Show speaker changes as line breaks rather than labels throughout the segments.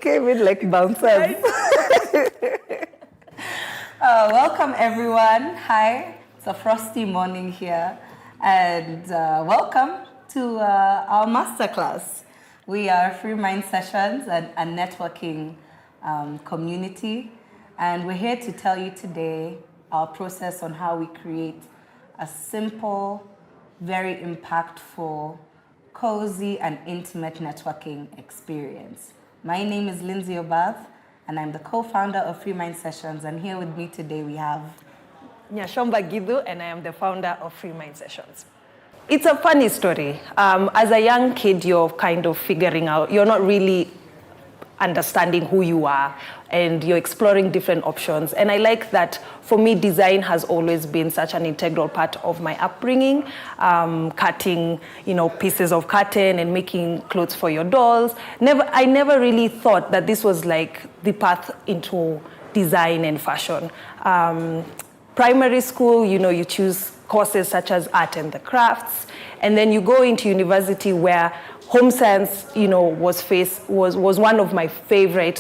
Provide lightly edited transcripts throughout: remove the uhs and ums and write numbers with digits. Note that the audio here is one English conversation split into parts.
came in like bouncers. Welcome, everyone. Hi, it's a frosty morning here. And welcome to our masterclass. We are Free Mind Sessions and a networking community. And we're here to tell you today our process on how we create a simple, very impactful, cozy, and intimate networking experience. My name is Lyndsay Obath, and I'm the co-founder of Free Mind Sessions. And here with me today we have
Nyacomba, and I am the founder of Free Mind Sessions. It's a funny story. As a young kid, you're kind of figuring out, you're not really understanding who you are, and you're exploring different options. And I like that, for me, design has always been such an integral part of my upbringing. Cutting, pieces of curtain and making clothes for your dolls. I never really thought that this was like the path into design and fashion. Primary school, you choose courses such as art and the crafts, and then you go into university where home science, was one of my favorite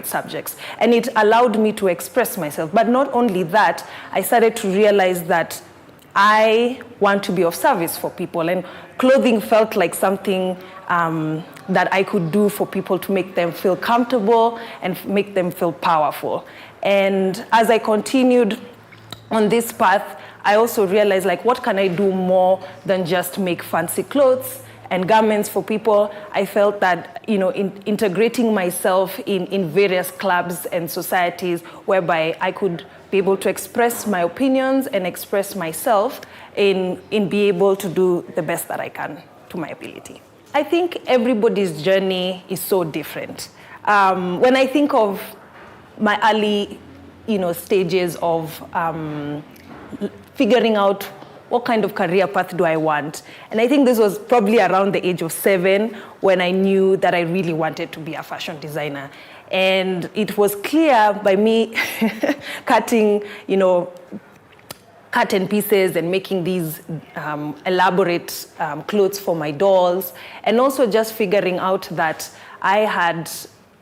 subjects. And it allowed me to express myself. But not only that, I started to realize that I want to be of service for people. And clothing felt like something that I could do for people to make them feel comfortable and make them feel powerful. And as I continued on this path, I also realized, what can I do more than just make fancy clothes and garments for people? I felt that, integrating myself in various clubs and societies whereby I could be able to express my opinions and express myself in be able to do the best that I can to my ability. I think everybody's journey is so different. When I think of my early, stages of figuring out what kind of career path do I want? And I think this was probably around the age of 7 when I knew that I really wanted to be a fashion designer. And it was clear by me cutting, curtain pieces and making these elaborate clothes for my dolls, and also just figuring out that I had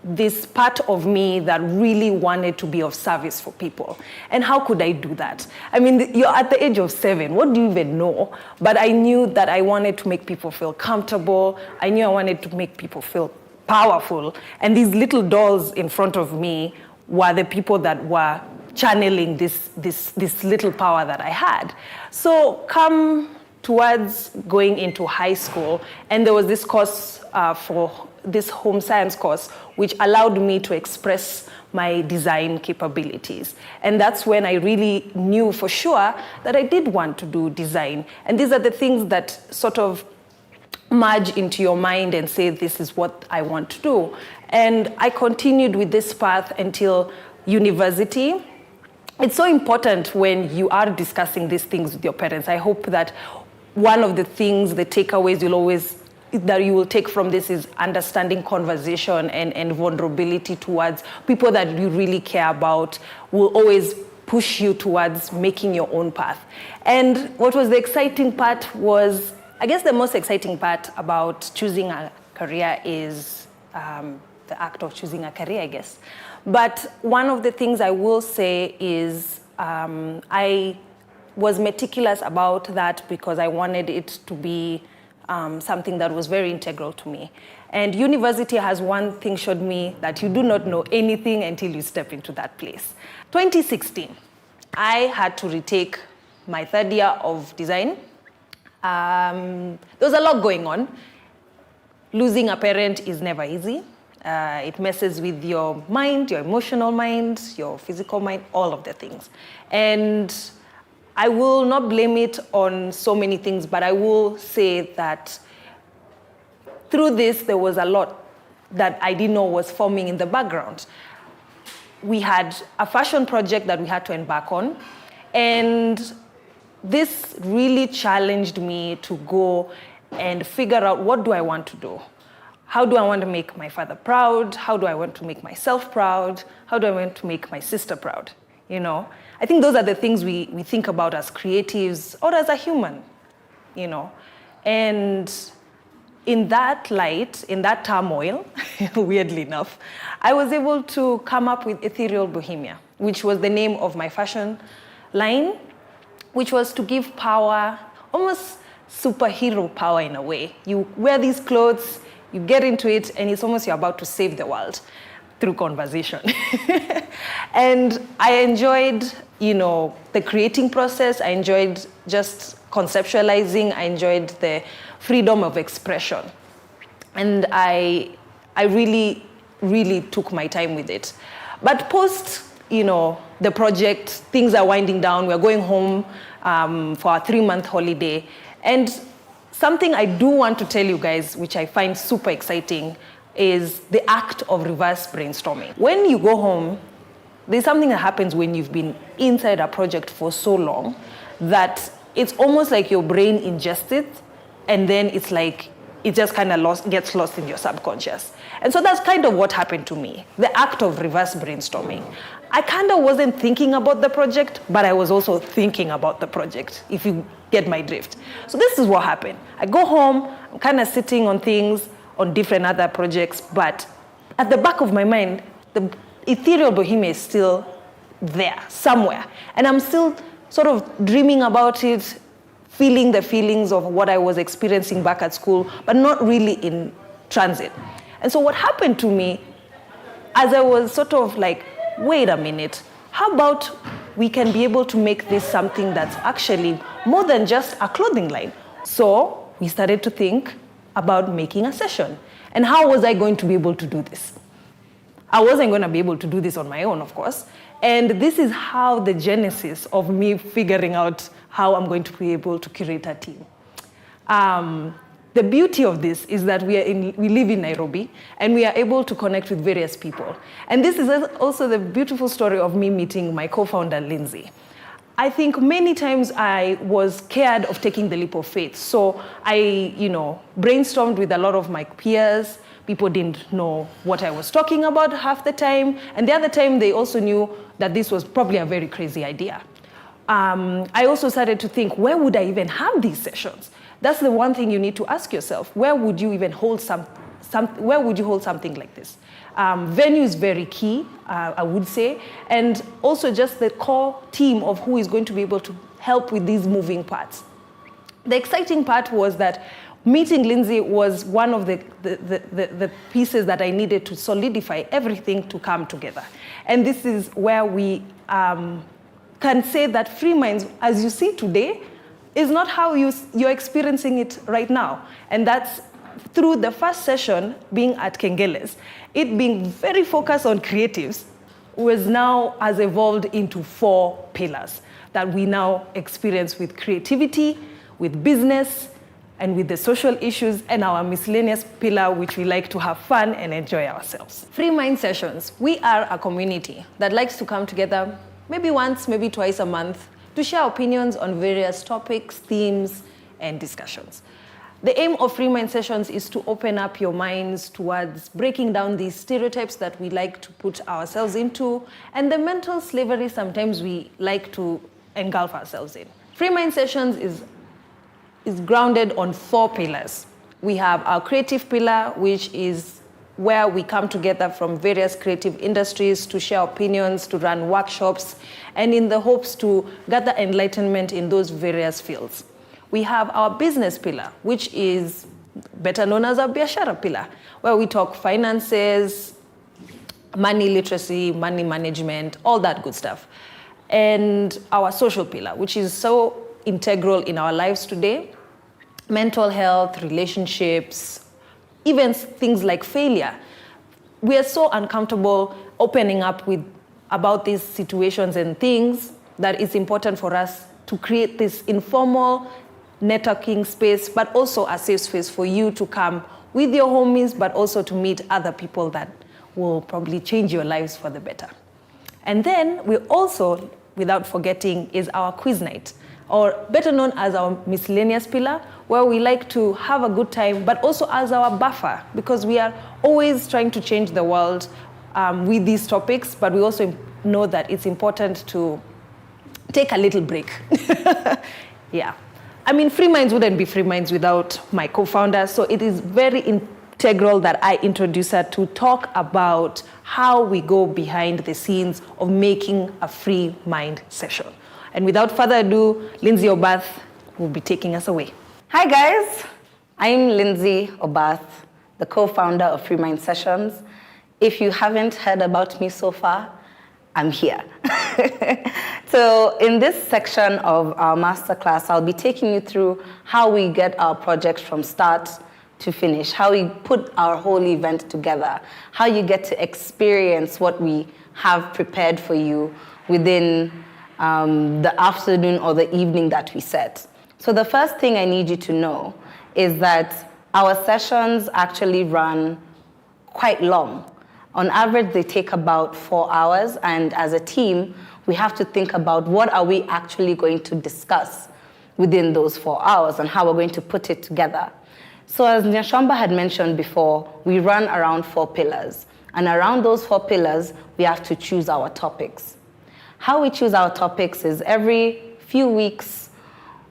this part of me that really wanted to be of service for people. And how could I do that? I mean, you're at the age of 7, what do you even know? But I knew that I wanted to make people feel comfortable. I knew I wanted to make people feel powerful. And these little dolls in front of me were the people that were channeling this little power that I had. So come towards going into high school, and there was this course for this home science course, which allowed me to express my design capabilities. And that's when I really knew for sure that I did want to do design. And these are the things that sort of merge into your mind and say, this is what I want to do. And I continued with this path until university. It's so important when you are discussing these things with your parents. I hope that one of the things, the takeaways that you will take from this is understanding conversation and vulnerability towards people that you really care about will always push you towards making your own path. And what was the exciting part was, I guess the most exciting part about choosing a career is the act of choosing a career, I guess. But one of the things I will say is I was meticulous about that because I wanted it to be something that was very integral to me. And university has one thing showed me, that you do not know anything until you step into that place. 2016, I had to retake my 3rd year of design. There was a lot going on. Losing a parent is never easy. It messes with your mind, your emotional mind, your physical mind, all of the things. And I will not blame it on so many things, but I will say that through this, there was a lot that I didn't know was forming in the background. We had a fashion project that we had to embark on, and this really challenged me to go and figure out, what do I want to do? How do I want to make my father proud? How do I want to make myself proud? How do I want to make my sister proud? I think those are the things we think about as creatives or as a human, And in that light, in that turmoil, weirdly enough, I was able to come up with Ethereal Bohemia, which was the name of my fashion line, which was to give power, almost superhero power in a way. You wear these clothes, you get into it, and it's almost you're about to save the world through conversation. And I enjoyed, the creating process. I enjoyed just conceptualizing. I enjoyed the freedom of expression. And I really, really took my time with it. But post, the project, things are winding down. We're going home for a 3-month holiday. And something I do want to tell you guys, which I find super exciting, is the act of reverse brainstorming. When you go home, there's something that happens when you've been inside a project for so long that it's almost like your brain ingests it, and then it's like it just kind of gets lost in your subconscious. And so that's kind of what happened to me, the act of reverse brainstorming. I kind of wasn't thinking about the project, but I was also thinking about the project, if you get my drift. So this is what happened. I go home, I'm kind of sitting on things, on different other projects, but at the back of my mind, the Ethereal Bohemia is still there, somewhere. And I'm still sort of dreaming about it, feeling the feelings of what I was experiencing back at school, but not really in transit. And so what happened to me, as I was sort of like, wait a minute, how about we can be able to make this something that's actually more than just a clothing line? So we started to think about making a session. And how was I going to be able to do this? I wasn't going to be able to do this on my own, of course. And this is how the genesis of me figuring out how I'm going to be able to curate a team. The beauty of this is that we live in Nairobi, and we are able to connect with various people. And this is also the beautiful story of me meeting my co-founder, Lyndsay. I think many times I was scared of taking the leap of faith. So I, brainstormed with a lot of my peers. People didn't know what I was talking about half the time. And the other time, they also knew that this was probably a very crazy idea. I also started to think, where would I even have these sessions? That's the one thing you need to ask yourself. Where would you even hold where would you hold something like this? Venue is very key, I would say, and also just the core team of who is going to be able to help with these moving parts. The exciting part was that meeting Lindsay was one of the pieces that I needed to solidify everything to come together. And this is where we can say that Free Minds, as you see today, is not how you're experiencing it right now. And that's through the first session being at Kengele's. It being very focused on creatives has evolved into 4 pillars that we now experience with creativity, with business, and with the social issues, and our miscellaneous pillar, which we like to have fun and enjoy ourselves. Free Mind Sessions. We are a community that likes to come together maybe once, maybe twice a month to share opinions on various topics, themes, and discussions. The aim of Free Mind Sessions is to open up your minds towards breaking down these stereotypes that we like to put ourselves into, and the mental slavery sometimes we like to engulf ourselves in. Free Mind Sessions is grounded on 4 pillars. We have our creative pillar, which is where we come together from various creative industries to share opinions, to run workshops, and in the hopes to gather enlightenment in those various fields. We have our business pillar, which is better known as our biashara pillar, where we talk finances, money literacy, money management, all that good stuff. And our social pillar, which is so integral in our lives today, mental health, relationships, even things like failure. We are so uncomfortable opening up about these situations and things that it's important for us to create this informal networking space, but also a safe space for you to come with your homies, but also to meet other people that will probably change your lives for the better. And then we also, without forgetting, is our quiz night, or better known as our miscellaneous pillar, where we like to have a good time, but also as our buffer, because we are always trying to change the world with these topics, but we also know that it's important to take a little break. Yeah. I mean, Free Minds wouldn't be Free Minds without my co-founder, so it is very integral that I introduce her to talk about how we go behind the scenes of making a Free Mind session. And without further ado, Lyndsay Obath will be taking us away.
Hi guys, I'm Lyndsay Obath, the co-founder of Free Mind Sessions. If you haven't heard about me so far, I'm here. So in this section of our masterclass, I'll be taking you through how we get our project from start to finish, how we put our whole event together, how you get to experience what we have prepared for you within the afternoon or the evening that we set. So the first thing I need you to know is that our sessions actually run quite long. On average, they take about 4 hours, and as a team, we have to think about what are we actually going to discuss within those 4 hours and how we're going to put it together. So as Nyacomba had mentioned before, we run around 4 pillars, and around those 4 pillars, we have to choose our topics. How we choose our topics is every few weeks,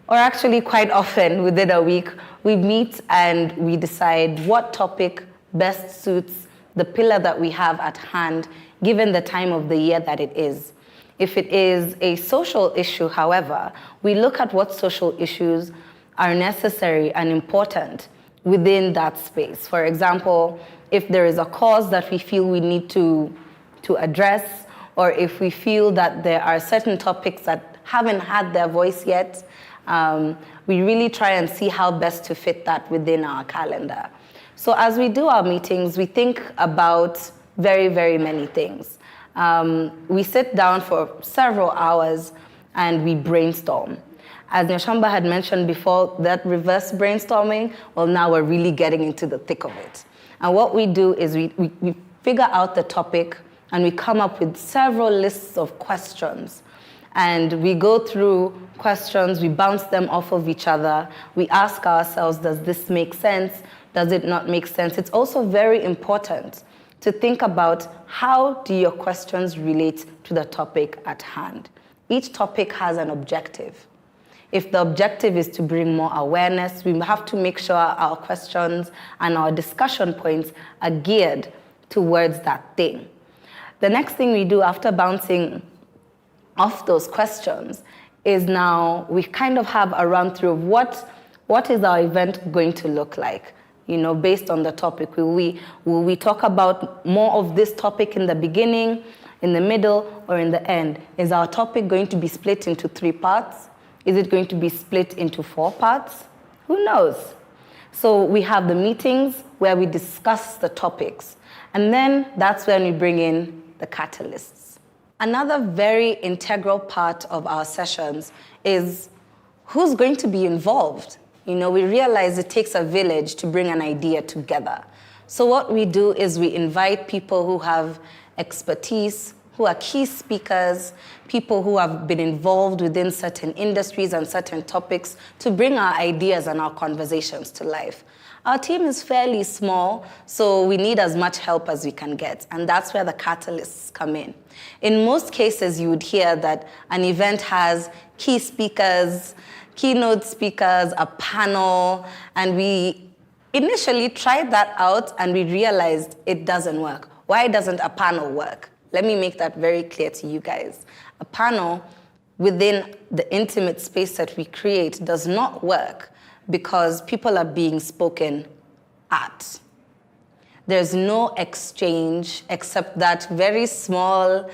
or actually quite often within a week, we meet and we decide what topic best suits the pillar that we have at hand, given the time of the year that it is. If it is a social issue, however, we look at what social issues are necessary and important within that space. For example, if there is a cause that we feel we need to address, or if we feel that there are certain topics that haven't had their voice yet, we really try and see how best to fit that within our calendar. So as we do our meetings, we think about very, very many things. We sit down for several hours and we brainstorm. As Nyacomba had mentioned before, that reverse brainstorming, well, now we're really getting into the thick of it. And what we do is we figure out the topic and we come up with several lists of questions. And we go through questions, we bounce them off of each other. We ask ourselves, does this make sense? Does it not make sense? It's also very important to think about how do your questions relate to the topic at hand. Each topic has an objective. If the objective is to bring more awareness, we have to make sure our questions and our discussion points are geared towards that thing. The next thing we do after bouncing off those questions is now we kind of have a run through of what is our event going to look like. You know, based on the topic. Will we talk about more of this topic in the beginning, in the middle, or in the end? Is our topic going to be split into 3 parts? Is it going to be split into 4 parts? Who knows? So we have the meetings where we discuss the topics. And then that's when we bring in the catalysts. Another very integral part of our sessions is who's going to be involved. You know, we realize it takes a village to bring an idea together. So what we do is we invite people who have expertise, who are key speakers, people who have been involved within certain industries and certain topics to bring our ideas and our conversations to life. Our team is fairly small, so we need as much help as we can get, and that's where the catalysts come in. In most cases, you would hear that an event has key speakers, keynote speakers, a panel, and we initially tried that out and we realized it doesn't work. Why doesn't a panel work? Let me make that very clear to you guys. A panel within the intimate space that we create does not work because people are being spoken at. There's no exchange except that very small,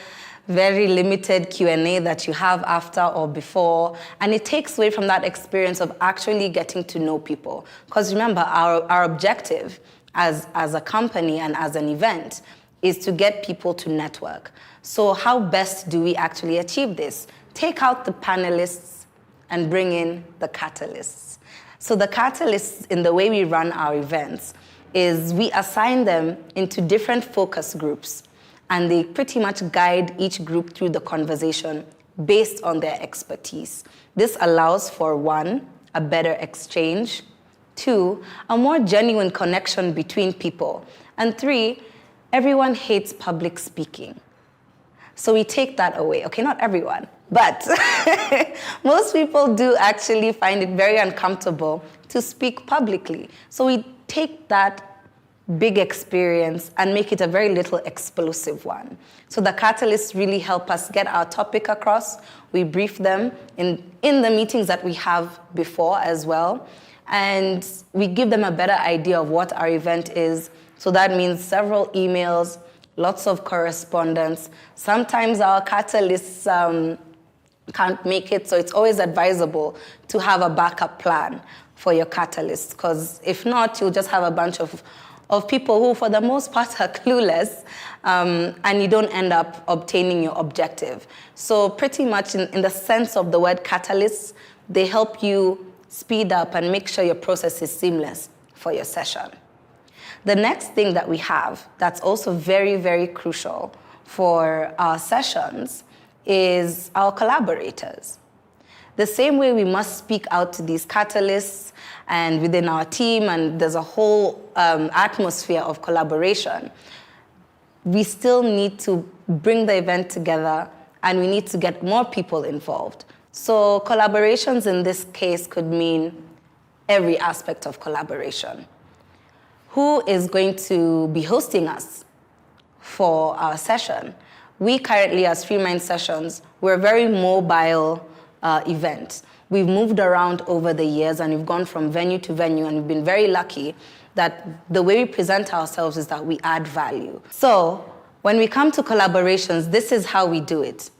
very limited Q&A that you have after or before, and it takes away from that experience of actually getting to know people. Because remember, our objective as a company and as an event is to get people to network. So how best do we actually achieve this? Take out the panelists and bring in the catalysts. So the catalysts in the way we run our events is we assign them into different focus groups, and they pretty much guide each group through the conversation based on their expertise. This allows for 1, a better exchange, 2, a more genuine connection between people, and 3, everyone hates public speaking. So we take that away. Okay, not everyone, but most people do actually find it very uncomfortable to speak publicly. So we take that big experience and make it a very little explosive one. So the catalysts really help us get our topic across. We brief them in the meetings that we have before as well. And we give them a better idea of what our event is. So that means several emails, lots of correspondence. Sometimes our catalysts can't make it, so it's always advisable to have a backup plan for your catalysts, because if not, you'll just have a bunch of people who, for the most part, are clueless, and you don't end up obtaining your objective. So pretty much in the sense of the word catalysts, they help you speed up and make sure your process is seamless for your session. The next thing that we have that's also very, very crucial for our sessions is our collaborators. The same way we must speak out to these catalysts and within our team, and there's a whole atmosphere of collaboration, we still need to bring the event together and we need to get more people involved. So collaborations in this case could mean every aspect of collaboration. Who is going to be hosting us for our session? We currently, as Free Mind Sessions, we're a very mobile event. We've moved around over the years and we've gone from venue to venue, and we've been very lucky that the way we present ourselves is that we add value. So when we come to collaborations, this is how we do it.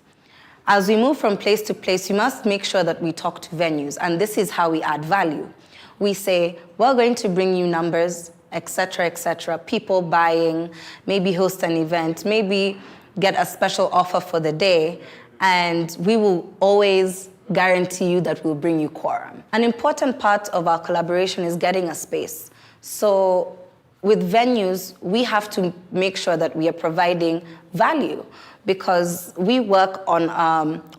As we move from place to place, we must make sure that we talk to venues, and this is how we add value. We say, we're going to bring you numbers, etc., people buying, maybe host an event, maybe get a special offer for the day, and we will always guarantee you that we'll bring you quorum. An important part of our collaboration is getting a space. So with venues, we have to make sure that we are providing value, because we work on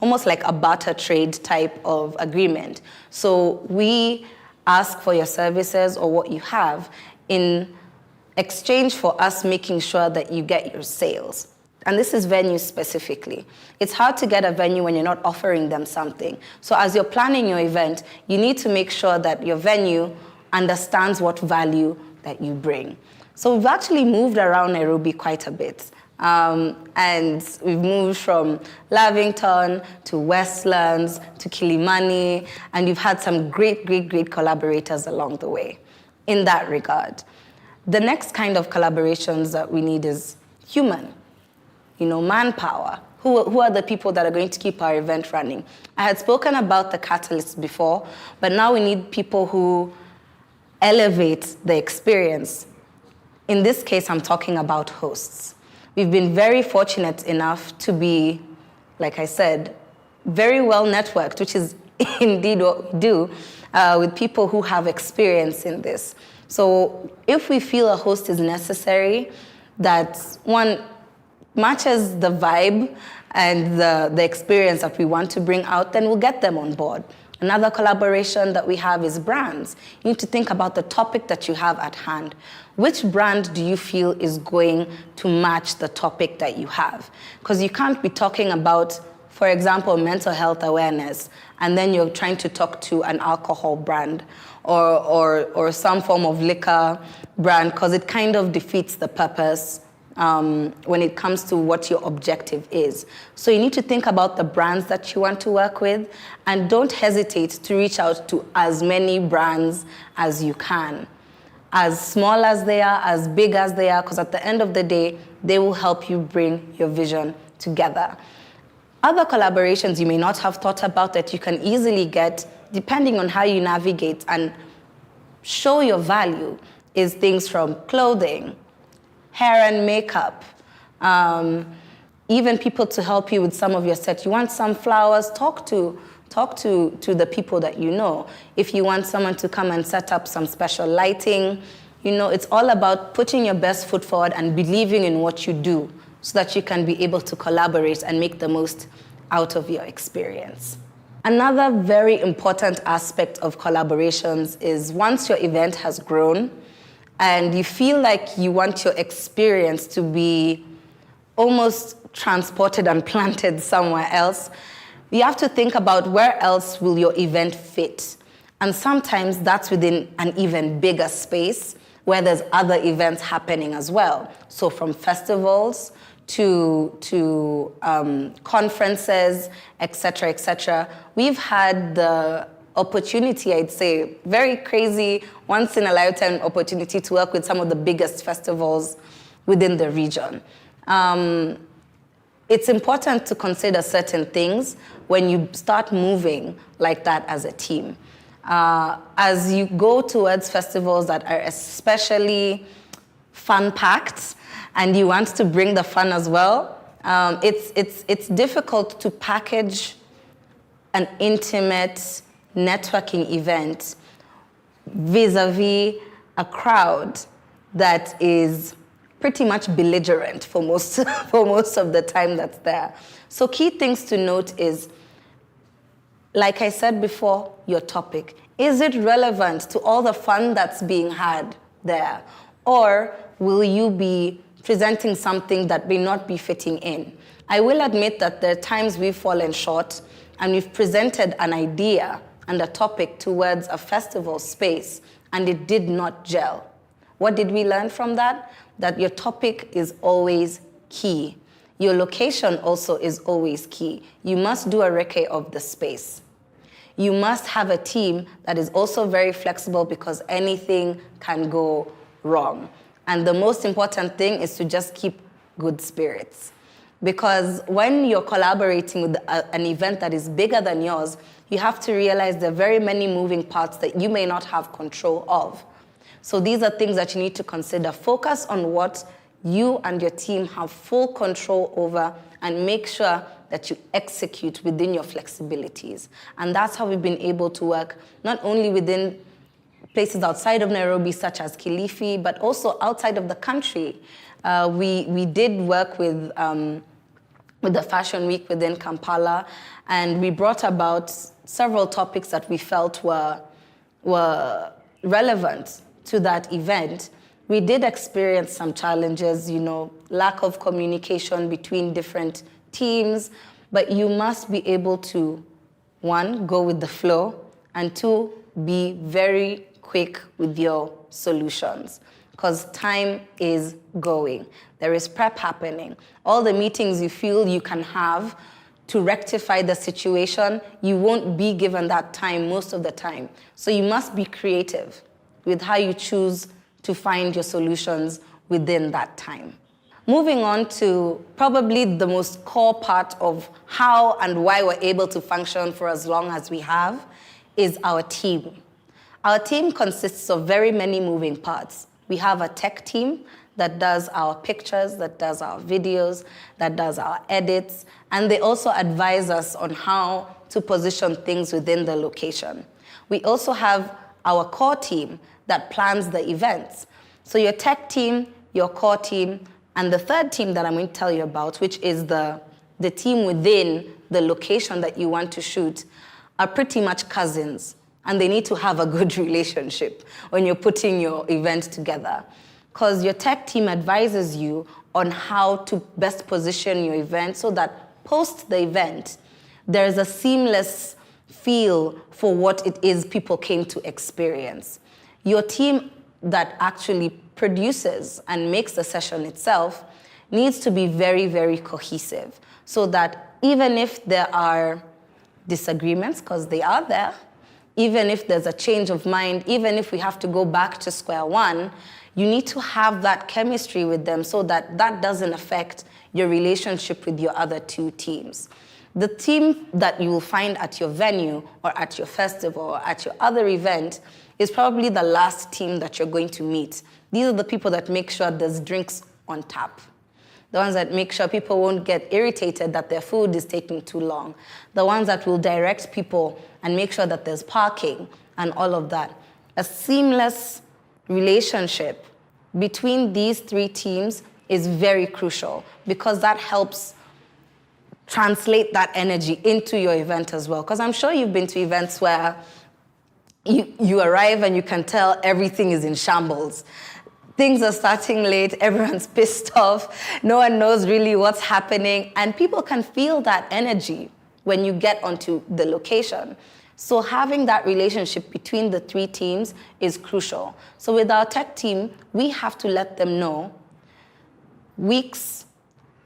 almost like a barter trade type of agreement. So we ask for your services or what you have in exchange for us making sure that you get your sales. And this is venues specifically. It's hard to get a venue when you're not offering them something. So as you're planning your event, you need to make sure that your venue understands what value that you bring. So we've actually moved around Nairobi quite a bit. And we've moved from Lavington to Westlands to Kilimani, and we've had some great collaborators along the way in that regard. The next kind of collaborations that we need is human, manpower. Who are the people that are going to keep our event running? I had spoken about the catalysts before, but now we need people who elevate the experience. In this case, I'm talking about hosts. We've been very fortunate enough to be, like I said, very well networked, which is indeed what we do, with people who have experience in this. So if we feel a host is necessary, that one matches the vibe and the experience that we want to bring out, then we'll get them on board. Another collaboration that we have is brands. You need to think about the topic that you have at hand. Which brand do you feel is going to match the topic that you have? Because you can't be talking about, for example, mental health awareness, and then you're trying to talk to an alcohol brand or some form of liquor brand, because it kind of defeats the purpose when it comes to what your objective is. So you need to think about the brands that you want to work with, and don't hesitate to reach out to as many brands as you can. As small as they are, as big as they are, because at the end of the day, they will help you bring your vision together. Other collaborations you may not have thought about that you can easily get, depending on how you navigate and show your value, is things from clothing, hair and makeup, even people to help you with some of your set. You want some flowers, talk to the people that you know. If you want someone to come and set up some special lighting, it's all about putting your best foot forward and believing in what you do so that you can be able to collaborate and make the most out of your experience. Another very important aspect of collaborations is once your event has grown, and you feel like you want your experience to be almost transported and planted somewhere else, you have to think about where else will your event fit. And sometimes that's within an even bigger space where there's other events happening as well. So from festivals to conferences, et cetera, we've had the opportunity, I'd say, very crazy, once in a lifetime opportunity to work with some of the biggest festivals within the region. It's important to consider certain things when you start moving like that as a team. As you go towards festivals that are especially fun-packed and you want to bring the fun as well, it's difficult to package an intimate networking event vis-a-vis a crowd that is pretty much belligerent for most of the time that's there. So key things to note is, like I said before, your topic. Is it relevant to all the fun that's being had there? Or will you be presenting something that may not be fitting in? I will admit that there are times we've fallen short and we've presented an idea and a topic towards a festival space and it did not gel. What did we learn from that? That your topic is always key. Your location also is always key. You must do a recce of the space. You must have a team that is also very flexible because anything can go wrong. And the most important thing is to just keep good spirits. Because when you're collaborating with an event that is bigger than yours, you have to realize there are very many moving parts that you may not have control of. So these are things that you need to consider. Focus on what you and your team have full control over and make sure that you execute within your flexibilities. And that's how we've been able to work not only within places outside of Nairobi, such as Kilifi, but also outside of the country. We did work with the Fashion Week within Kampala, and we brought about several topics that we felt were relevant to that event. We did experience some challenges, lack of communication between different teams, but you must be able to, one, go with the flow, and two, be very quick with your solutions, because time is going. There is prep happening. All the meetings you feel you can have to rectify the situation, you won't be given that time most of the time. So you must be creative with how you choose to find your solutions within that time. Moving on to probably the most core part of how and why we're able to function for as long as we have is our team. Our team consists of very many moving parts. We have a tech team that does our pictures, that does our videos, that does our edits, and they also advise us on how to position things within the location. We also have our core team that plans the events. So your tech team, your core team, and the third team that I'm going to tell you about, which is the team within the location that you want to shoot, are pretty much cousins. And they need to have a good relationship when you're putting your event together. Because your tech team advises you on how to best position your event so that post the event, there is a seamless feel for what it is people came to experience. Your team that actually produces and makes the session itself needs to be very, very cohesive so that even if there are disagreements, because they are there, even if there's a change of mind, even if we have to go back to square one, you need to have that chemistry with them so that that doesn't affect your relationship with your other two teams. The team that you will find at your venue or at your festival or at your other event is probably the last team that you're going to meet. These are the people that make sure there's drinks on tap. The ones that make sure people won't get irritated that their food is taking too long. The ones that will direct people and make sure that there's parking and all of that. A seamless relationship between these three teams is very crucial because that helps translate that energy into your event as well. Because I'm sure you've been to events where you arrive and you can tell everything is in shambles. things are starting late, everyone's pissed off, no one knows really what's happening, and people can feel that energy when you get onto the location. So having that relationship between the three teams is crucial. So with our tech team, we have to let them know weeks,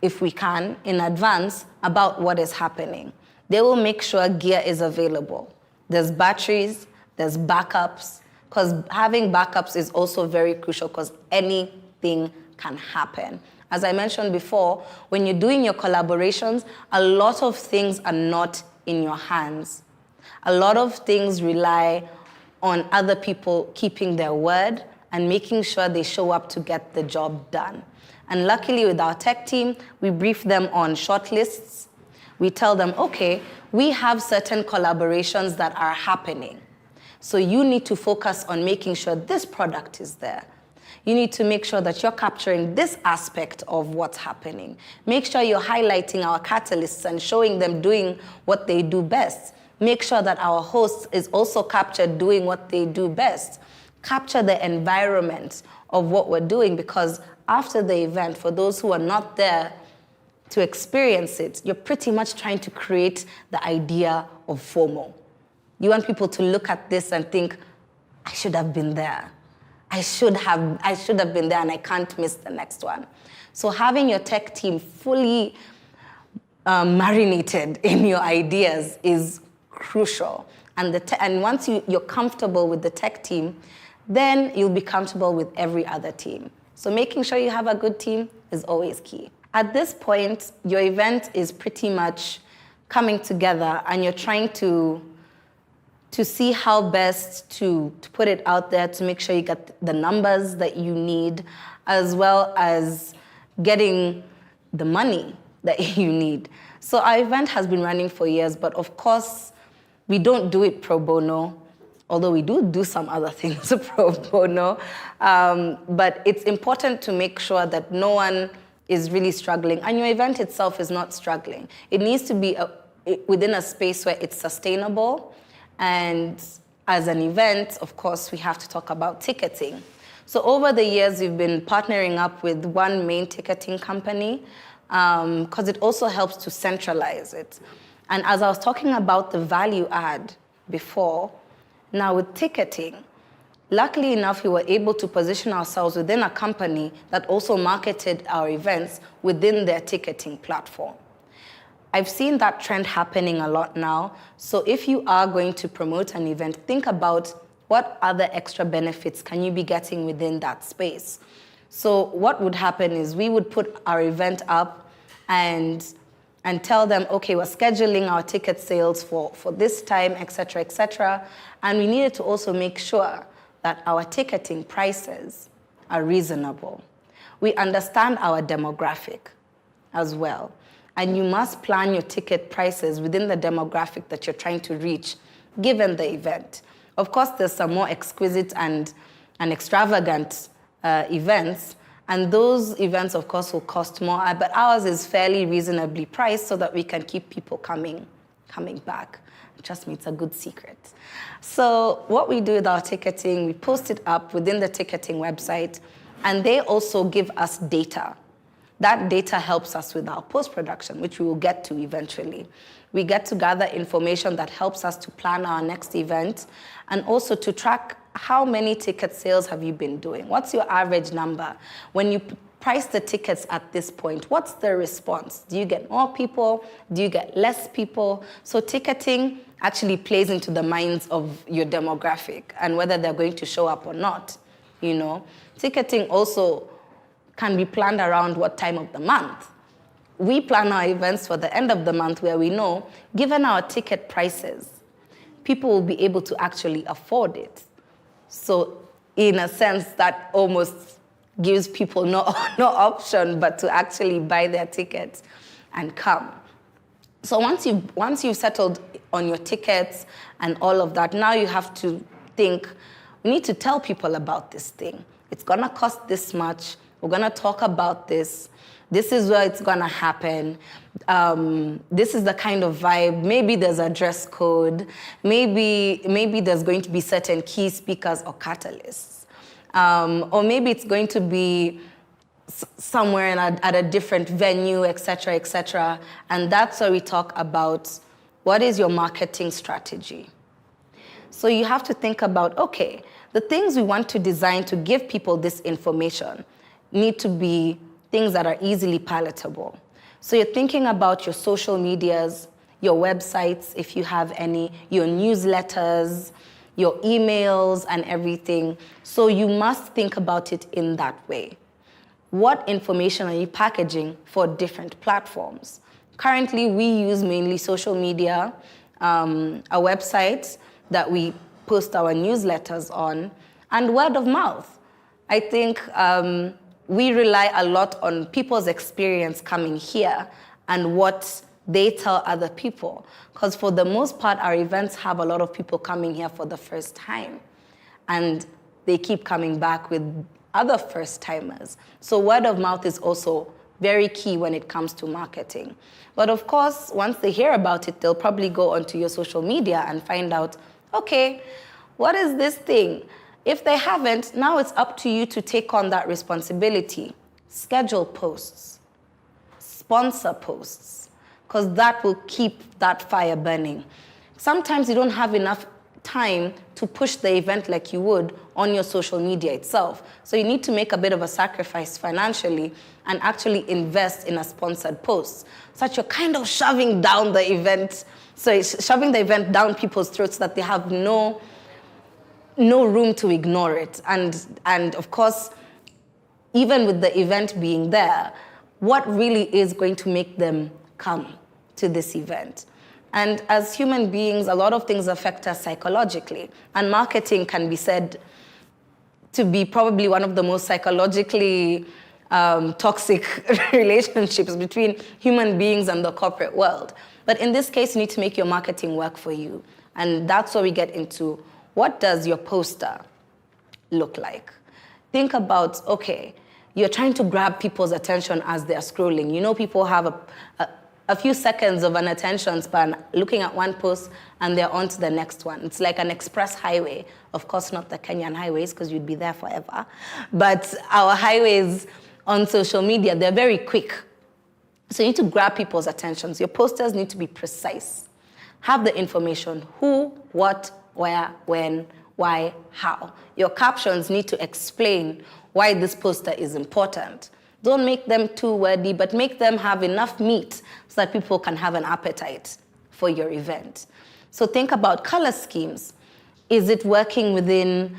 if we can, in advance about what is happening. They will make sure gear is available. There's batteries, there's backups, because having backups is also very crucial because anything can happen. As I mentioned before, when you're doing your collaborations, a lot of things are not in your hands. A lot of things rely on other people keeping their word and making sure they show up to get the job done. And luckily with our tech team, we brief them on shortlists. We tell them, okay, we have certain collaborations that are happening. So you need to focus on making sure this product is there. You need to make sure that you're capturing this aspect of what's happening. Make sure you're highlighting our catalysts and showing them doing what they do best. Make sure that our host is also captured doing what they do best. Capture the environment of what we're doing, because after the event, for those who are not there to experience it, you're pretty much trying to create the idea of FOMO. You want people to look at this and think, I should have been there. I should have been there and I can't miss the next one. So having your tech team fully marinated in your ideas is crucial. And once you're comfortable with the tech team, then you'll be comfortable with every other team. So making sure you have a good team is always key. At this point, your event is pretty much coming together and you're trying to see how best to put it out there to make sure you get the numbers that you need, as well as getting the money that you need. So our event has been running for years, but of course, we don't do it pro bono, although we do some other things pro bono. But it's important to make sure that no one is really struggling, and your event itself is not struggling. It needs to be within a space where it's sustainable. And as an event, of course, we have to talk about ticketing. So over the years, we've been partnering up with one main ticketing company because it also helps to centralize it. And as I was talking about the value add before, now with ticketing, luckily enough, we were able to position ourselves within a company that also marketed our events within their ticketing platform. I've seen that trend happening a lot now. So if you are going to promote an event, think about what other extra benefits can you be getting within that space. So what would happen is we would put our event up and tell them, okay, we're scheduling our ticket sales for this time, et cetera, and we needed to also make sure that our ticketing prices are reasonable. We understand our demographic as well. And you must plan your ticket prices within the demographic that you're trying to reach, given the event. Of course, there's some more exquisite and extravagant events, and those events, of course, will cost more, but ours is fairly reasonably priced so that we can keep people coming back. Trust me, it's a good secret. So what we do with our ticketing, we post it up within the ticketing website, and they also give us data. That data helps us with our post-production, which we will get to eventually. We get to gather information that helps us to plan our next event and also to track how many ticket sales have you been doing. What's your average number? When you price the tickets at this point, what's the response? Do you get more people? Do you get less people? So ticketing actually plays into the minds of your demographic and whether they're going to show up or not. Ticketing also can be planned around what time of the month. We plan our events for the end of the month where we know, given our ticket prices, people will be able to actually afford it. So in a sense, that almost gives people no option but to actually buy their tickets and come. So once you've settled on your tickets and all of that, now you have to think, we need to tell people about this thing. It's gonna cost this much. We're going to talk about this. This is where it's going to happen. This is the kind of vibe. Maybe there's a dress code. Maybe there's going to be certain key speakers or catalysts. or maybe it's going to be somewhere at a different venue, etc., etc. And that's where we talk about what is your marketing strategy. So you have to think about, okay, the things we want to design to give people this information need to be things that are easily palatable. So you're thinking about your social medias, your websites, if you have any, your newsletters, your emails and everything. So you must think about it in that way. What information are you packaging for different platforms? Currently, we use mainly social media, a website that we post our newsletters on, and word of mouth. I think we rely a lot on people's experience coming here and what they tell other people. Because for the most part, our events have a lot of people coming here for the first time. And they keep coming back with other first-timers. So word of mouth is also very key when it comes to marketing. But of course, once they hear about it, they'll probably go onto your social media and find out, okay, what is this thing? If they haven't, now it's up to you to take on that responsibility. Schedule posts, sponsor posts, because that will keep that fire burning. Sometimes you don't have enough time to push the event like you would on your social media itself. So you need to make a bit of a sacrifice financially and actually invest in a sponsored post. So that you're kind of shoving down the event, shoving the event down people's throats so that they have no room to ignore it. And of course, even with the event being there, what really is going to make them come to this event? And as human beings, a lot of things affect us psychologically. And marketing can be said to be probably one of the most psychologically toxic relationships between human beings and the corporate world. But in this case, you need to make your marketing work for you. And that's where we get into, what does your poster look like? Think about, okay, you're trying to grab people's attention as they're scrolling. You know, people have a few seconds of an attention span looking at one post and they're on to the next one. It's like an express highway. Of course, not the Kenyan highways, because you'd be there forever. But our highways on social media, they're very quick. So you need to grab people's attentions. Your posters need to be precise. Have the information: who, what, where, when, why, how. Your captions need to explain why this poster is important. Don't make them too wordy, but make them have enough meat so that people can have an appetite for your event. So think about color schemes. Is it working within,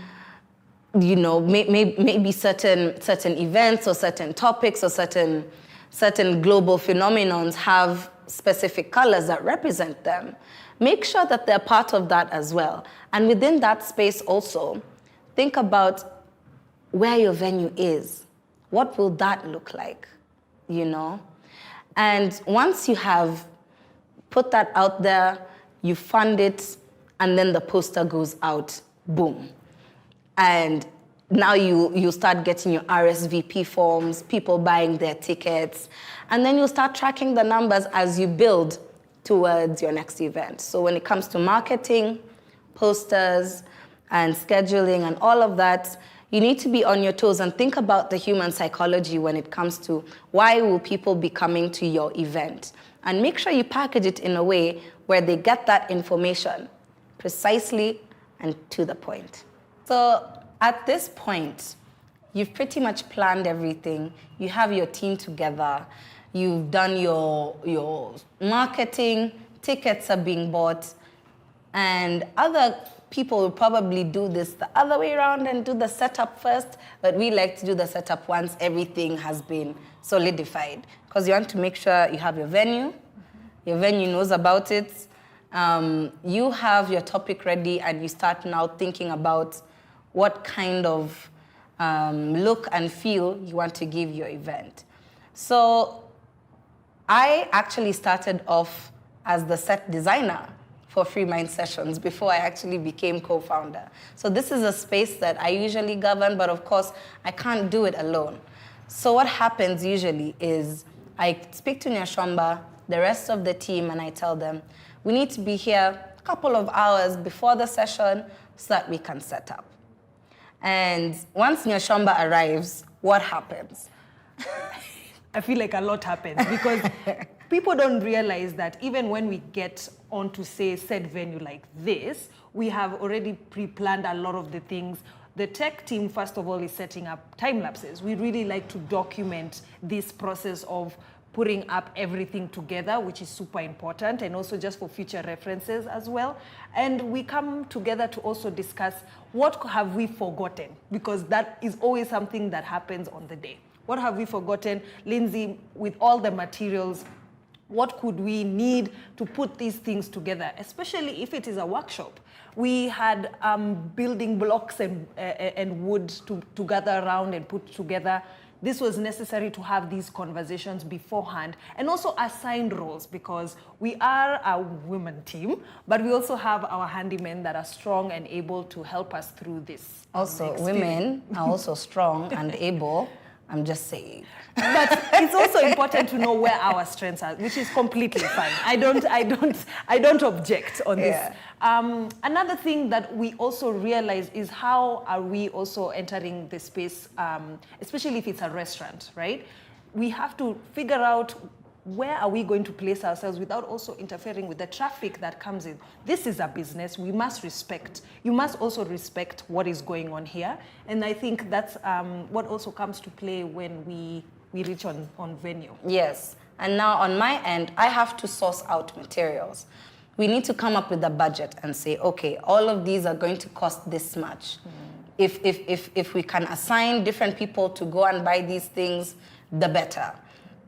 you know, maybe certain events or certain topics or certain global phenomenons have specific colors that represent them? Make sure that they're part of that as well. And within that space also, think about where your venue is. What will that look like, you know? And once you have put that out there, you fund it, and then the poster goes out, boom. And now you start getting your RSVP forms, people buying their tickets, and then you start tracking the numbers as you build towards your next event. So when it comes to marketing, posters, and scheduling, and all of that, you need to be on your toes and think about the human psychology when it comes to why will people be coming to your event. And make sure you package it in a way where they get that information precisely and to the point. So at this point, you've pretty much planned everything. You have your team together. You've done your marketing. Tickets are being bought. And other people will probably do this the other way around and do the setup first, but we like to do the setup once everything has been solidified, because you want to make sure you have your venue, your venue knows about it, you have your topic ready, and you start now thinking about what kind of look and feel you want to give your event. So I actually started off as the set designer for Free Mind Sessions before I actually became co-founder. So this is a space that I usually govern, but of course, I can't do it alone. So what happens usually is I speak to Nyacomba, the rest of the team, and I tell them, we need to be here a couple of hours before the session so that we can set up. And once Nyacomba arrives, what happens?
I feel like a lot happens because people don't realize that even when we get onto, say, said venue like this, we have already pre-planned a lot of the things. The tech team, first of all, is setting up time lapses. We really like to document this process of putting up everything together, which is super important, and also just for future references as well. And we come together to also discuss what have we forgotten, because that is always something that happens on the day. What have we forgotten? Lindsay, with all the materials, what could we need to put these things together, especially if it is a workshop? We had building blocks and wood to gather around and put together. This was necessary to have these conversations beforehand and also assign roles, because we are a women team, but we also have our handymen that are strong and able to help us through this.
Also, women are also strong and able. I'm just saying.
But it's also important to know where our strengths are, which is completely fine. I don't object on this. Another thing that we also realize is how are we also entering the space, especially if it's a restaurant, right? We have to figure out where are we going to place ourselves without also interfering with the traffic that comes in. This is a business. We must respect. You must also respect what is going on here. And I think that's what also comes to play when we reach on venue.
Yes. And now on my end, I have to source out materials. We need to come up with a budget and say, okay, all of these are going to cost this much. If we can assign different people to go and buy these things, the better.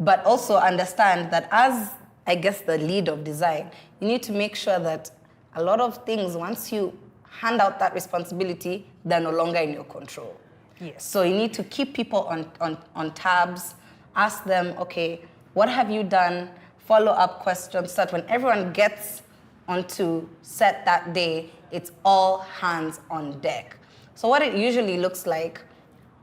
But also understand that as, I guess, the lead of design, you need to make sure that a lot of things, once you hand out that responsibility, they're no longer in your control.
Yes.
So you need to keep people on tabs, ask them, okay, what have you done? Follow-up questions, so that when everyone gets onto set that day, it's all hands on deck. So what it usually looks like,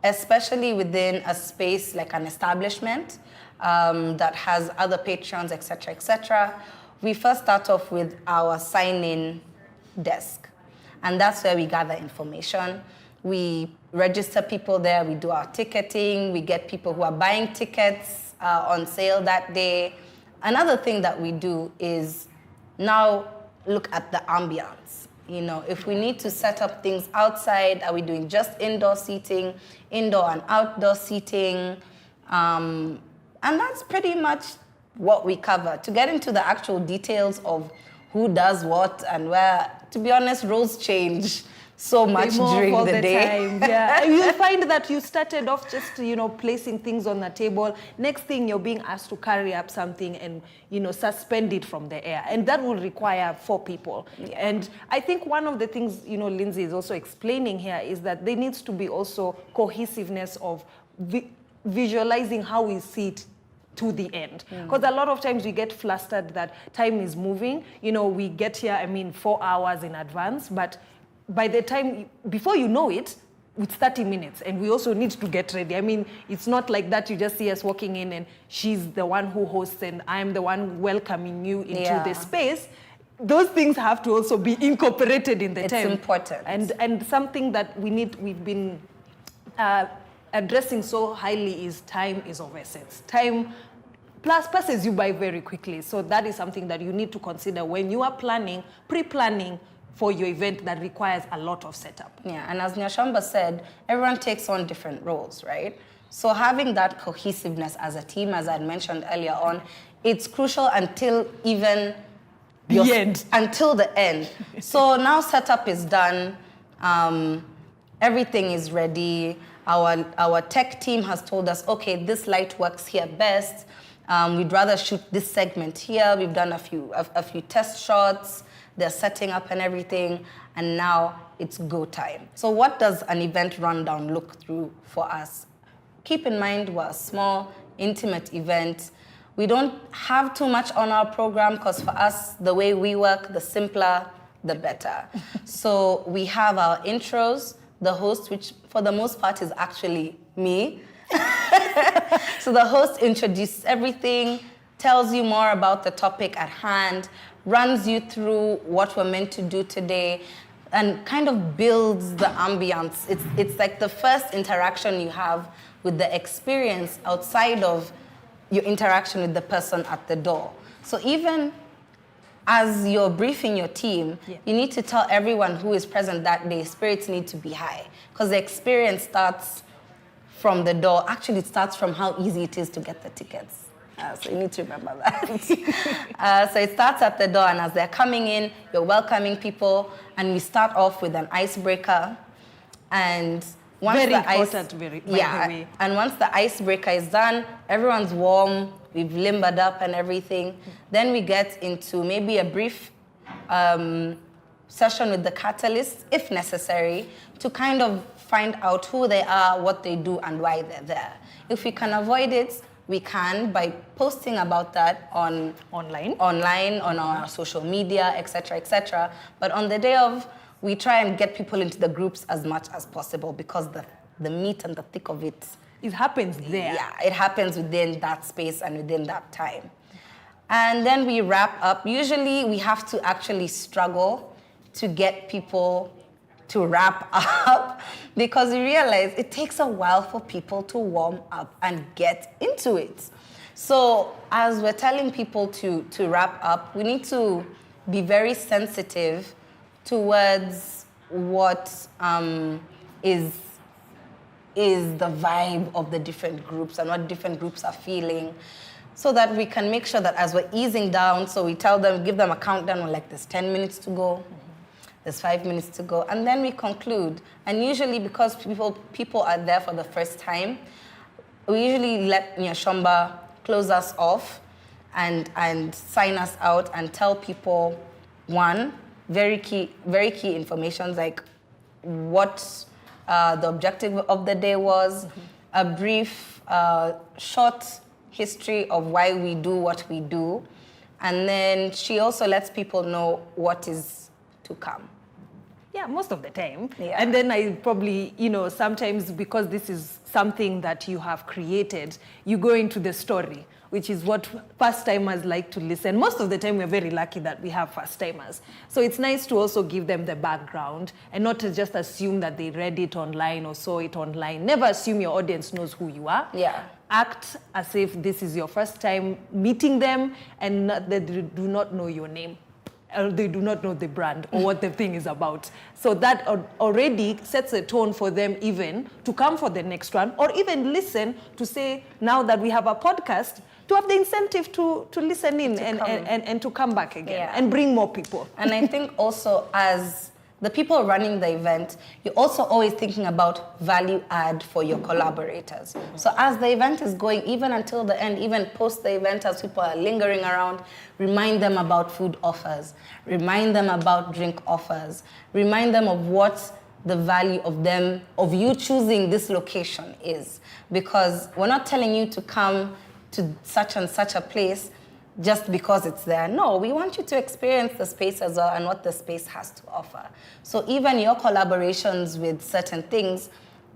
especially within a space like an establishment, that has other patrons, etc., we first start off with our sign-in desk. And that's where we gather information. We register people there, we do our ticketing, we get people who are buying tickets on sale that day. Another thing that we do is now look at the ambience. You know, if we need to set up things outside, are we doing just indoor seating, indoor and outdoor seating? And that's pretty much what we cover. To get into the actual details of who does what and where, to be honest, roles change so much during the day.
Time. Yeah. You'll find that you started off just, placing things on the table. Next thing, you're being asked to carry up something and, suspend it from the air. And that will require 4 people. Yeah. And I think one of the things, Lindsay is also explaining here is that there needs to be also cohesiveness of visualizing how we see it to the end. Because a lot of times we get flustered that time is moving. We get here, 4 hours in advance, but by the time, before you know it, it's 30 minutes, and we also need to get ready. It's not like that you just see us walking in and she's the one who hosts and I'm the one welcoming you into the space. Those things have to also be incorporated in the time.
It's important.
And something that we've been addressing so highly is time is of essence. Time passes you by very quickly. So that is something that you need to consider when you are pre-planning for your event that requires a lot of setup.
Yeah, and as Nyacomba said, everyone takes on different roles, right? So having that cohesiveness as a team, as I mentioned earlier on, it's crucial until even
the end.
Until the end. So now setup is done, everything is ready. Our tech team has told us, okay, this light works here best. We'd rather shoot this segment here. We've done a few test shots. They're setting up and everything, and now it's go time. So what does an event rundown look through for us? Keep in mind, we're a small, intimate event. We don't have too much on our program because for us, the way we work, the simpler, the better. So we have our intros, the host, which for the most part is actually me. So the host introduces everything, tells you more about the topic at hand, runs you through what we're meant to do today, and kind of builds the ambience. It's like the first interaction you have with the experience outside of your interaction with the person at the door. So even as you're briefing your team, you need to tell everyone who is present that day, spirits need to be high. Because the experience starts from the door. Actually, it starts from how easy it is to get the tickets. So you need to remember that. So it starts at the door, and as they're coming in, you're welcoming people, and we start off with an icebreaker. And once
very
the
important, by the way.
And once the icebreaker is done, everyone's warm, we've limbered up and everything. Then we get into maybe a brief session with the catalysts, if necessary, to kind of find out who they are, what they do, and why they're there. If we can avoid it, we can by posting about that online on our social media, etc., etc. But on the day of, we try and get people into the groups as much as possible, because the meat and the thick of it
happens there.
Yeah, it happens within that space and within that time. And then we wrap up. Usually we have to actually struggle to get people to wrap up, because we realize it takes a while for people to warm up and get into it. So as we're telling people to wrap up, we need to be very sensitive towards what is the vibe of the different groups and what different groups are feeling, so that we can make sure that as we're easing down, so we tell them, give them a countdown, we're like, there's 10 minutes to go. There's 5 minutes to go, and then we conclude. And usually, because people are there for the first time, we usually let Nyacomba close us off and sign us out and tell people, one, very key information, like what the objective of the day was, a brief, short history of why we do what we do, and then she also lets people know what is to come.
Yeah, most of the time.
Yeah.
And then I probably, sometimes because this is something that you have created, you go into the story, which is what first-timers like to listen. Most of the time, we're very lucky that we have first-timers. So it's nice to also give them the background and not to just assume that they read it online or saw it online. Never assume your audience knows who you are.
Yeah.
Act as if this is your first time meeting them and they do not know your name. Or they do not know the brand or what the thing is about. So that already sets a tone for them even to come for the next one, or even listen to say, now that we have a podcast, to have the incentive to listen in and to come back again and bring more people.
And I think also, as the people running the event, you're also always thinking about value add for your collaborators. So as the event is going, even until the end, even post the event, as people are lingering around, remind them about food offers, remind them about drink offers, remind them of what the value of you choosing this location is. Because we're not telling you to come to such and such a place just because it's there. No, we want you to experience the space as well and what the space has to offer. So even your collaborations with certain things,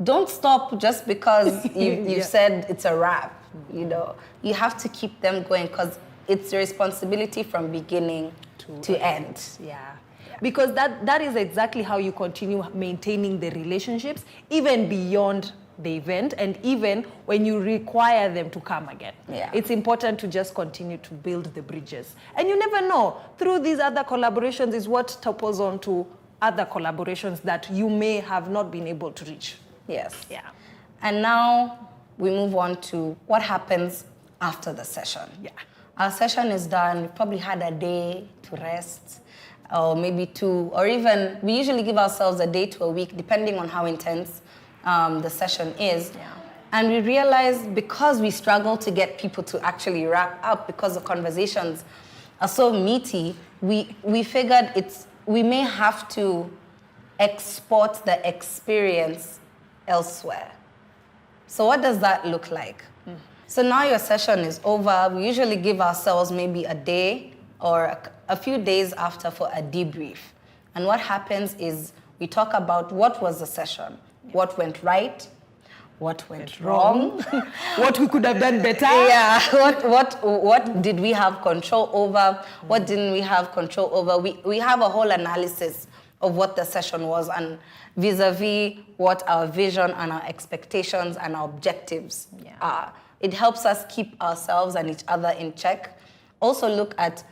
don't stop just because you said it's a wrap. You have to keep them going, because it's your responsibility from beginning to end.
Yeah. Because that is exactly how you continue maintaining the relationships, even beyond the event, and even when you require them to come again.
Yeah.
It's important to just continue to build the bridges. And you never know, through these other collaborations is what topples on to other collaborations that you may have not been able to reach.
Yes.
Yeah.
And now we move on to what happens after the session.
Yeah.
Our session is done. We probably had a day to rest, or maybe two, or even we usually give ourselves a day to a week, depending on how intense the session is. Yeah. And we realized, because we struggle to get people to actually wrap up because the conversations are so meaty, we figured we may have to export the experience elsewhere. So what does that look like? So now your session is over. We usually give ourselves maybe a day or a few days after for a debrief. And what happens is we talk about what was the session, what went right, what went wrong,
what we could have done better.
Yeah, what did we have control over, what didn't we have control over. We have a whole analysis of what the session was and vis-a-vis what our vision and our expectations and our objectives are. It helps us keep ourselves and each other in check. Also look at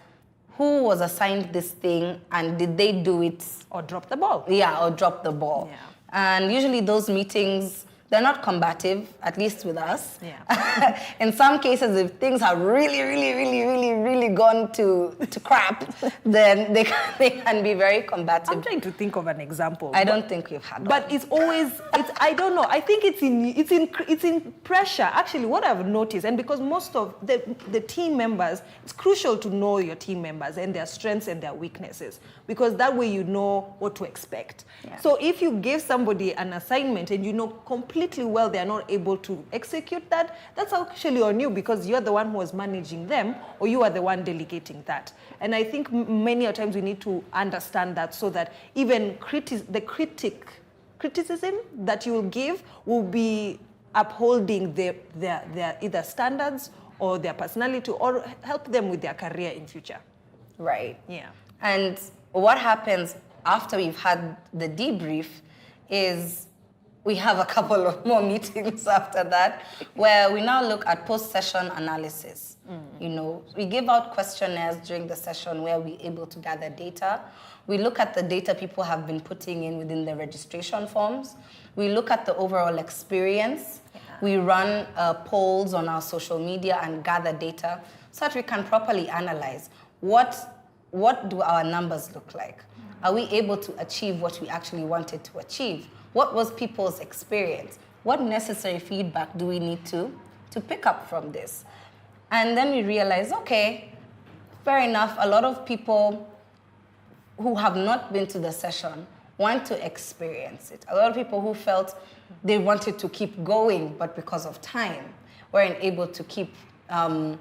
who was assigned this thing and did they do it?
Or drop the ball.
Yeah, or drop the ball.
Yeah.
And usually those meetings, they're not combative, at least with us.
Yeah.
In some cases, if things have really gone to crap, then they can be very combative.
I'm trying to think of an example.
I don't think we've had
But
one.
it's always, I don't know. I think it's in pressure. Actually, what I've noticed, and because most of the team members, it's crucial to know your team members and their strengths and their weaknesses, because that way you know what to expect.
Yeah.
So if you give somebody an assignment and you know completely well they are not able to execute that, that's actually on you, because you're the one who was managing them, or you are the one delegating that. And I think many a times we need to understand that, so that even criticism that you will give will be upholding their either standards or their personality, or help them with their career in future.
Right.
Yeah.
And what happens after we've had the debrief is we have a couple of more meetings after that, where we now look at post-session analysis. You know, we give out questionnaires during the session where we're able to gather data. We look at the data people have been putting in within the registration forms. We look at the overall experience. Yeah. We run polls on our social media and gather data so that we can properly analyze what do our numbers look like? Are we able to achieve what we actually wanted to achieve? What was people's experience? What necessary feedback do we need to pick up from this? And then we realize, okay, fair enough, a lot of people who have not been to the session want to experience it. A lot of people who felt they wanted to keep going, but because of time, weren't able to keep, to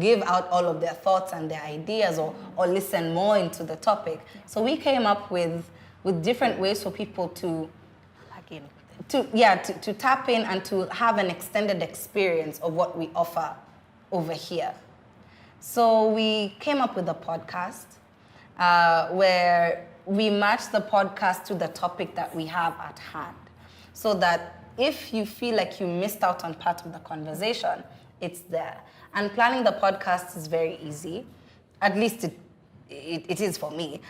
give out all of their thoughts and their ideas, or listen more into the topic. So we came up with different ways for people to tap in and to have an extended experience of what we offer over here. So we came up with a podcast where we match the podcast to the topic that we have at hand, so that if you feel like you missed out on part of the conversation, it's there. And planning the podcast is very easy. At least it is for me.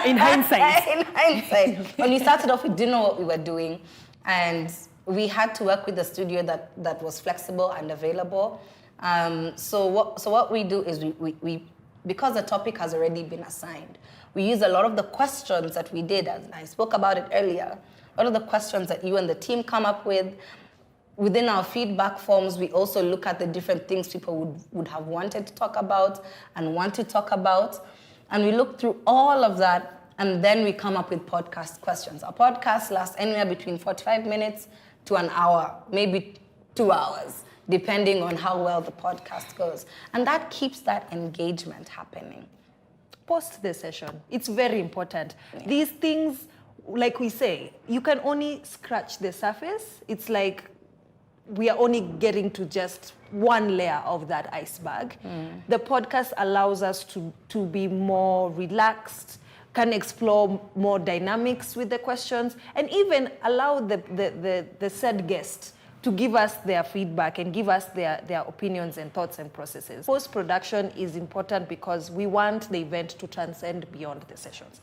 In hindsight.
In hindsight. When we started off, we didn't know what we were doing. And we had to work with a studio that was flexible and available. So what we do is we because the topic has already been assigned, we use a lot of the questions that we did, as I spoke about it earlier, a lot of the questions that you and the team come up with. Within our feedback forms, we also look at the different things people would have wanted to talk about and want to talk about. And we look through all of that, and then we come up with podcast questions. Our podcast lasts anywhere between 45 minutes to an hour, maybe 2 hours, depending on how well the podcast goes. And that keeps that engagement happening.
Post the session. It's very important. Yeah. These things, like we say, you can only scratch the surface. It's like we are only getting to just one layer of that iceberg. The podcast allows us to be more relaxed, can explore more dynamics with the questions, and even allow the said guest to give us their feedback and give us their opinions and thoughts and processes. Post-production is important because we want the event to transcend beyond the sessions.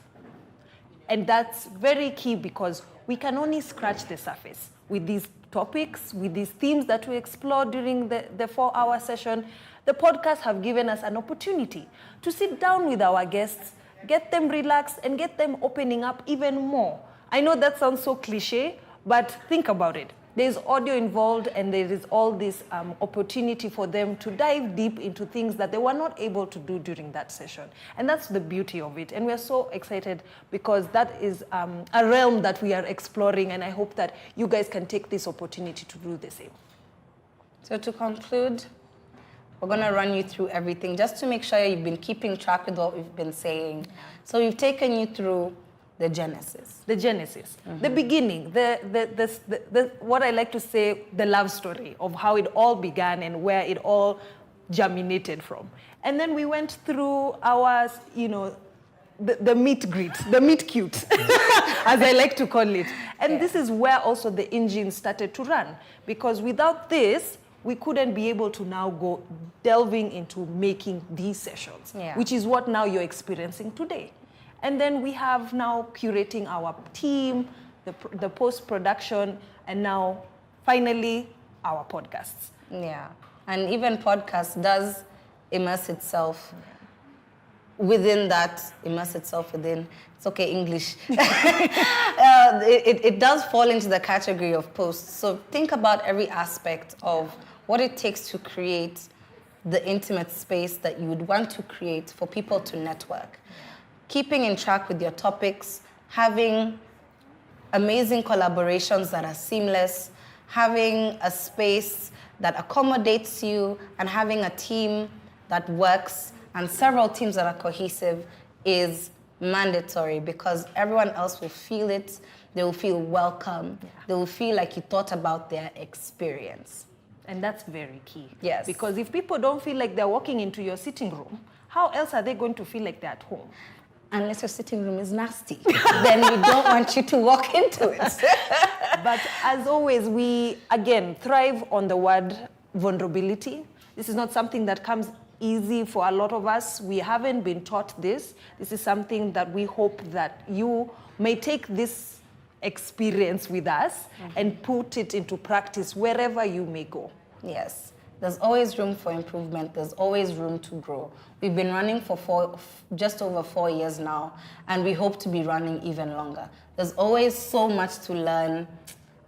And that's very key, because we can only scratch the surface with these topics, with these themes that we explore during the 4-hour session. The podcasts have given us an opportunity to sit down with our guests, get them relaxed, and get them opening up even more. I know that sounds so cliche, but think about it. There's audio involved, and there is all this opportunity for them to dive deep into things that they were not able to do during that session. And that's the beauty of it. And we're so excited because that is a realm that we are exploring, and I hope that you guys can take this opportunity to do the same.
So to conclude, we're going to run you through everything just to make sure you've been keeping track with what we've been saying. So we've taken you through the genesis. The genesis. Mm-hmm. The beginning, the what I like to say, the love story of how it all began and where it all germinated from. And then we went through our,
the meat grit, the meat cute, as I like to call it. And this is where also the engine started to run, because without this, we couldn't be able to now go delving into making these sessions, which is what now you're experiencing today. And then we have now curating our team, the post-production, and now finally our podcasts.
Yeah, and even podcast does immerse itself within that, it's okay, English. It does fall into the category of posts. So think about every aspect of what it takes to create the intimate space that you would want to create for people to network. Keeping in track with your topics, having amazing collaborations that are seamless, having a space that accommodates you, and having a team that works and several teams that are cohesive is mandatory, because everyone else will feel it. They will feel welcome. They will feel like you thought about their experience.
And that's very key.
Yes.
Because if people don't feel like they're walking into your sitting room, how else are they going to feel like they're at home?
Unless your sitting room is nasty, then we don't want you to walk into it.
But as always, we, again, thrive on the word vulnerability. This is not something that comes easy for a lot of us. We haven't been taught this. This is something that we hope that you may take this experience with us and put it into practice wherever you may go.
Yes. There's always room for improvement. There's always room to grow. We've been running for just over 4 years now, and we hope to be running even longer. There's always so much to learn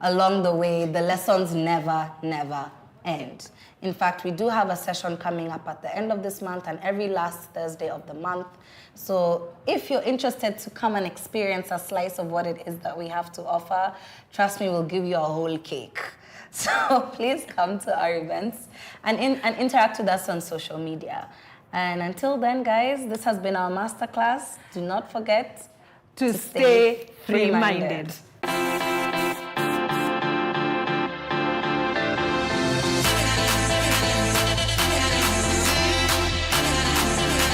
along the way. The lessons never end. In fact, we do have a session coming up at the end of this month and every last Thursday of the month. So if you're interested to come and experience a slice of what it is that we have to offer, trust me, we'll give you a whole cake. So please come to our events and interact with us on social media. And until then, guys, this has been our masterclass. Do not forget
to stay free-minded.